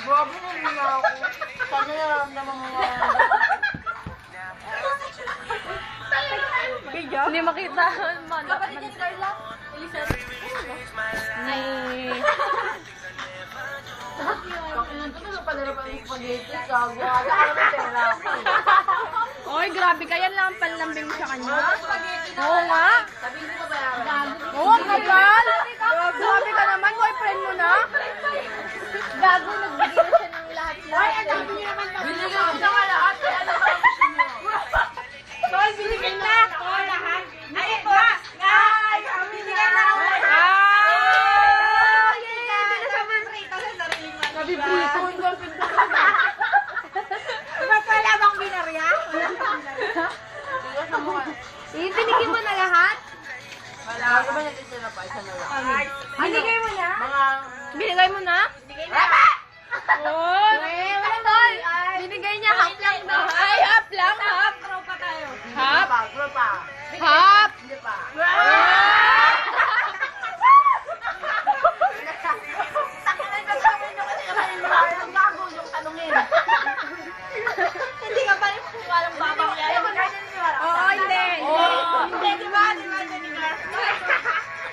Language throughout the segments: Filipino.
Grabe na nila ako. Sana nararamdaman mo nga. Hindi makita. Kapatid niya, Carla. Elizabeth. Kakinan ko na padala pa yung spaghetti. Gago. Wala ka naman pera ako. Oy, grabe ka. Yan lang ang panlambing mo sa kanya. Oo nga. Sabihin ko ba bayaran? Oo, ang kapal. Grabe ka naman. Boyfriend mo na. Gago, nagbigay na siya ng lahat. Ay, ang dami niyo naman. Binigay ko siya nga lahat. Kaya ano ba ang gusto niyo? Hoy, binigay na ako lahat. Ay, ito. Ay, binigay na ako. Nabibrito. Ba't wala bang binarya? Binigay mo na lahat? Wala. Ano ba natitira pa? Isa na lang. Binigay mo na? Mga... Binigay mo na? Binigay na. Oy. Tol, Binigay niya. Half lang daw. Ay, half lang. Half. tropa tayo. Half. Bro pa. Half. Hindi pa. Takinan ka sa akin yung kasi kakain mo. Ang gago yung tanungin. Hindi ka pa rin walang babang yan. Oo, hindi. Hindi, di ba? Di ba, Jennifer?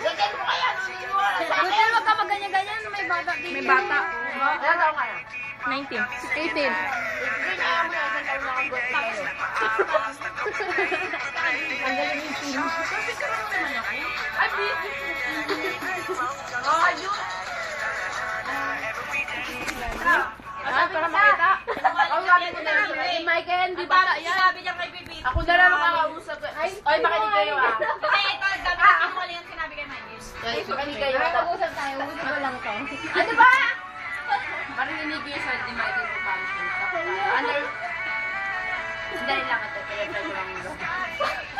Lagyan mo kaya nung iniwala sa akin. Buti wag ka magganyan-ganyan. May bata. May bata. Ilan taon ka na? 19. 18. Hindi na ayaw mo na isang taon nakagot tayo. Ang galing yung team. Ay, busy. Oh, ayun. Ah, para makita. Ang sabi ko na lang. Si Michael, di bata yan. Sabi niya kay Bibi. Ako na lang makakausap. Ay, makinig kayo ah. Hindi, ito, dami na sinumali yung sinabi kay Michael. Ay, makinig kayo. Mag-usap tayo, ulit ko lang to. Ano ba? Marinig ko yung sa ni Michael kung paano siya nakakatawa. Ano? Dahil lang ito. Kaya tayo lang ito.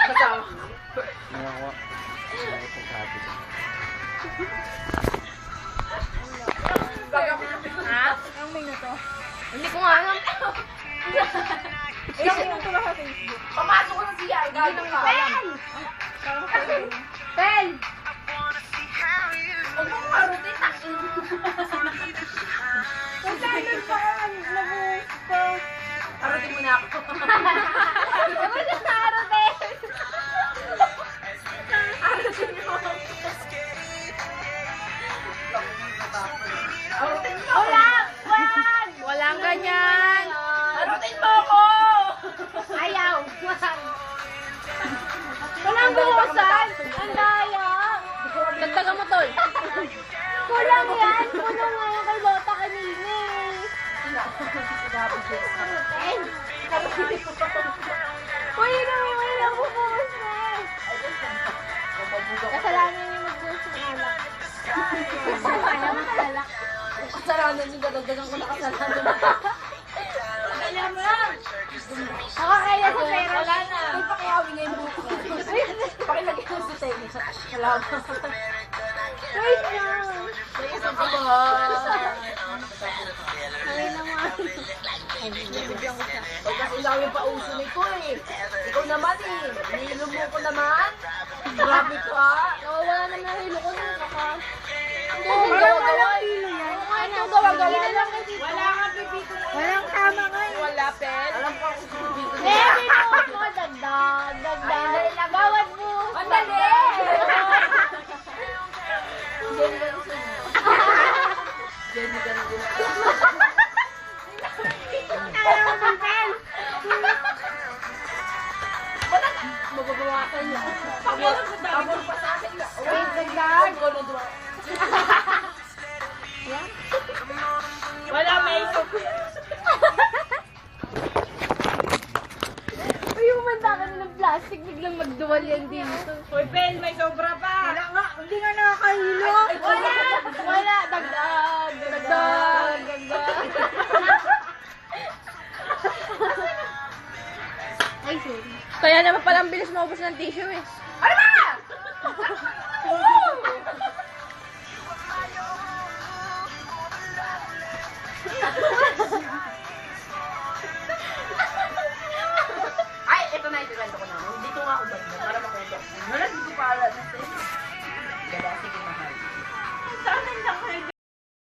Kasama. Ha? Ilang minuto? Hindi ko nga alam. Ilang minuto ba sa Facebook? Pamasok ko sa CR. Gano'n ka. Pen! Huwag mo marutin. Magkano pa ang nabusto? Arutin mo na ako. Tapos yung naro din. Arutin mo. Arutin mo. Wag! Wag! Walang ganyan. Arutin mo ako. Ayaw! Wag! Walang buhusan! Ang daya! Dagdagan mo, tol. Kulang yan! Puno nga yung kay Lota kanina eh. Pen! Uy, walang buhusan! Kasalanan yung nag-buhos ng alak. Ayaw mo alak. Kasalanan yung dadagdagan ko na kasalanan. Alam mo lang! Nakakaya sa pera. Wala na. Ay, pakiawin na yung buhok ko. Pakilagay ko sa tayo. Salamat. Wait lang! Sa isang kabahan. Ay naman. Huwag kasi ikaw yung pauso nito eh. Ikaw naman eh. Nilo mo ko naman. Grabe ka. Nawawala na ng hilo ko nung kaka. Parang walang hilo yan. Ano gawa-gawa lang. Wala nga pipito. Walang tama nga eh. Wala, Pen. Alam ko ako sa dito. Baby mo! Dagdag! Dagdag! Bawat mo! Ang dali! Jenny ka gusto mo. Jenny ka na gusto mo. Ayaw mo ng pen! Mababawasan niya. Pabor pa sa akin na. Wait, dagdag! Wala may isok. Uy, umanda ka na ng plastic. Biglang magduwal yan dito. Uy, Ben, may sobra pa. Wala nga. Hindi nga nakakahilo. Wala! Wala! Dagdag! Dagdag! Dagdag! Ay, sorry. Kaya naman palang bilis maubos ng tissue eh.